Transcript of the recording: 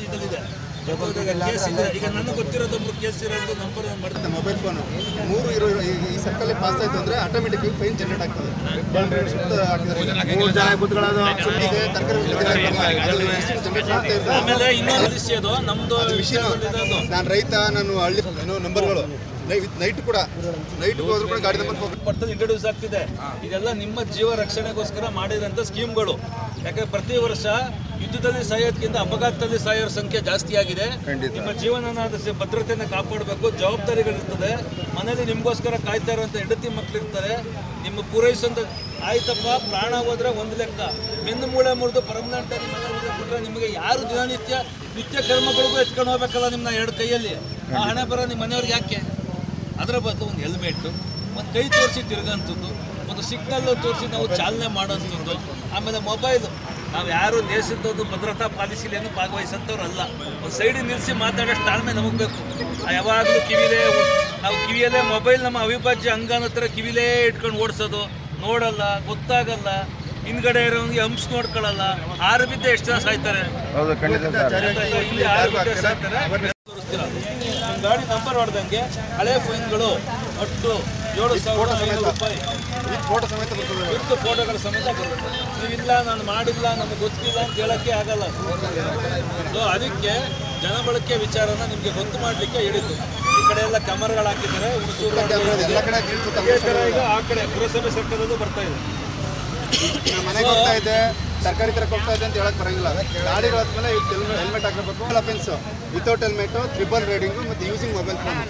ಇದಲ್ಲಿದೆ case ಇದೆ. ಈಗ ನನಗೆ ಗೊತ್ತಿರೋದೊಬ್ರು ಕೇಸ್ ಇರೋದು ನಂಬರ್ ಮಾಡ್ತಾರೆ. ಮೊಬೈಲ್ ಫೋನು 3 ಈ ಸರ್ಕಲ್ ಪಾಸ್ ಆಯಿತು ಅಂದರೆ ಆಟೋಮೆಟಿಕ್ ಫೈನ್ ಜನರೇಟ್ ಆಗ್ತದೆ. ಆಮೇಲೆ ಇನ್ನೊಂದು ವಿಷಯದು ನಮ್ಮದು ವಿಷಯ, ನಾನು ರೈತ, ನಾನು ಹಳ್ಳಿ ಏನೋ ನಂಬರ್ಗಳು ನೈಟ್ ಕೂಡ ಹೋದ್ರು ಕೂಡ ಗಾಡಿ ನಂಬರ್ ಪಡ್ತಲ್ಲಿ ಇಂಟ್ರೊಡ್ಯೂಸ್ ಆಗ್ತಿದೆ. ಇದೆಲ್ಲ ನಿಮ್ಮ ಜೀವ ರಕ್ಷಣೆಗೋಸ್ಕರ ಮಾಡಿರೋಂಥ ಸ್ಕೀಮ್ಗಳು. ಯಾಕಂದ್ರೆ ಪ್ರತಿ ವರ್ಷ ಯುದ್ಧದಲ್ಲಿ ಸಾಯೋದಕ್ಕಿಂತ ಅಪಘಾತದಲ್ಲಿ ಸಾಯೋರ ಸಂಖ್ಯೆ ಜಾಸ್ತಿ ಆಗಿದೆ. ನಿಮ್ಮ ಜೀವನನ ಭದ್ರತೆಯನ್ನು ಕಾಪಾಡಬೇಕು, ಜವಾಬ್ದಾರಿಗಳಿರ್ತದೆ. ಮನೇಲಿ ನಿಮಗೋಸ್ಕರ ಕಾಯ್ತಾ ಇರುವಂಥ ಹೆಂಡತಿ ಮಕ್ಕಳಿರ್ತಾರೆ. ನಿಮ್ಮ ಪೂರೈಸೋಂಥ ಆಯ್ತಪ್ಪ, ಪ್ರಾಣ ಹೋದ್ರೆ ಒಂದು ಲೆಕ್ಕ, ಬೆನ್ನು ಮೂಳೆ ಮುರಿದು ಪರ್ಮನೆಂಟ್ ಆಗಿ ಬಿಟ್ಟರೆ ನಿಮಗೆ ಯಾರು ನಿತ್ಯ ಕರ್ಮಗಳಿಗೂ ಎತ್ಕೊಂಡು ಹೋಗ್ಬೇಕಲ್ಲ ನಿಮ್ಮನ್ನ 2 ಕೈಯಲ್ಲಿ. ಆ ಹಣೆ ಬರೋ ನಿಮ್ಮ ಮನೆಯವ್ರಿಗೆ ಯಾಕೆ? ಅದರ ಬದಲು ಒಂದು ಹೆಲ್ಮೆಟ್ಟು, ಒಂದು ಕೈ ತೋರಿಸಿ ತಿರುಗಂಥದ್ದು, ಒಂದು ಸಿಗ್ನಲ್ ತೋರಿಸಿ ನಾವು ಚಾಲನೆ ಮಾಡೋಂಥದ್ದು. ಆಮೇಲೆ ಮೊಬೈಲು, ನಾವು ಯಾರು ದೇಶದ್ದು ಭದ್ರತಾ ಪಾಲಿಸಿಲೇನು ಭಾಗವಹಿಸೋಂಥವ್ರಲ್ಲ. ಒಂದು ಸೈಡಿಗೆ ನಿಲ್ಲಿಸಿ ಮಾತಾಡೋಷ್ಟು ತಾಳ್ಮೆ ನಮಗೆ ಬೇಕು. ಯಾವಾಗಲೂ ನಾವು ಕಿವಿಯಲ್ಲೇ ಮೊಬೈಲ್ ನಮ್ಮ ಅವಿಭಾಜ್ಯ ಅಂಗ ಅನ್ನೋ ಥರ ಕಿವಿಲೇ ಇಟ್ಕೊಂಡು ಓಡಿಸೋದು. ನೋಡಲ್ಲ, ಗೊತ್ತಾಗಲ್ಲ, ಹಿಂದ್ಗಡೆ ಇರೋನಿಗೆ ಹಂಪ್ಸ್ ನೋಡ್ಕೊಳ್ಳಲ್ಲ. ಆರು ಬಿದ್ದೆ ಎಷ್ಟು ಜನ ಸಾಯ್ತಾರೆ, ಇಲ್ಲಿ 6 ಬಿದ್ದೆ ಸಾಯ್ತಾರೆ. ಗಾಡಿ ನಂಬರ್ ಹೊಡೆದಂಗೆ ಹಳೆ ಫೈನ್ಗಳು ಒಟ್ಟು 7,500 ರೂಪಾಯಿ ಫೋಟೋ ಸಮೇತ ವಿತ್ ಫೋಟೋಗಳ ಸಮೇತ ಬರುತ್ತೆ. ನೀವಿಲ್ಲ, ನಾನು ಮಾಡಿಲ್ಲ, ನಮಗೆ ಗೊತ್ತಿಲ್ಲ ಅಂತ ಹೇಳೋಕ್ಕೆ ಆಗಲ್ಲ. ಸೊ ಅದಕ್ಕೆ ಜನಬಳಕೆ ವಿಚಾರನ ನಿಮಗೆ ಗೊತ್ತು ಮಾಡಲಿಕ್ಕೆ ಹೇಳಿದ್ದು. ಈ ಕಡೆ ಎಲ್ಲ ಕ್ಯಾಮರಾಗಳು ಹಾಕಿದ್ದಾರೆ. ಈಗ ಆ ಕಡೆ ಪುರಸಭೆ ಸರ್ಕಾರದಲ್ಲೂ ಬರ್ತಾ ಇದೆ. ಮನೆಗೆ ಹೋಗ್ತಾ ಇದೆ, ಸರ್ಕಾರಿ ತರ ಹೋಗ್ತಾ ಇದೆ ಅಂತ ಹೇಳಕ್ ಬರಂಗಿಲ್ಲ. ಗಾಡಿಗಳ ಮೇಲೆ ಹೆಲ್ಮೆಟ್ ಹಾಕಬೇಕು. Offence without helmet, triple riding ಮತ್ತು ಯೂಸಿಂಗ್ ಮೊಬೈಲ್ ಫೋನ್.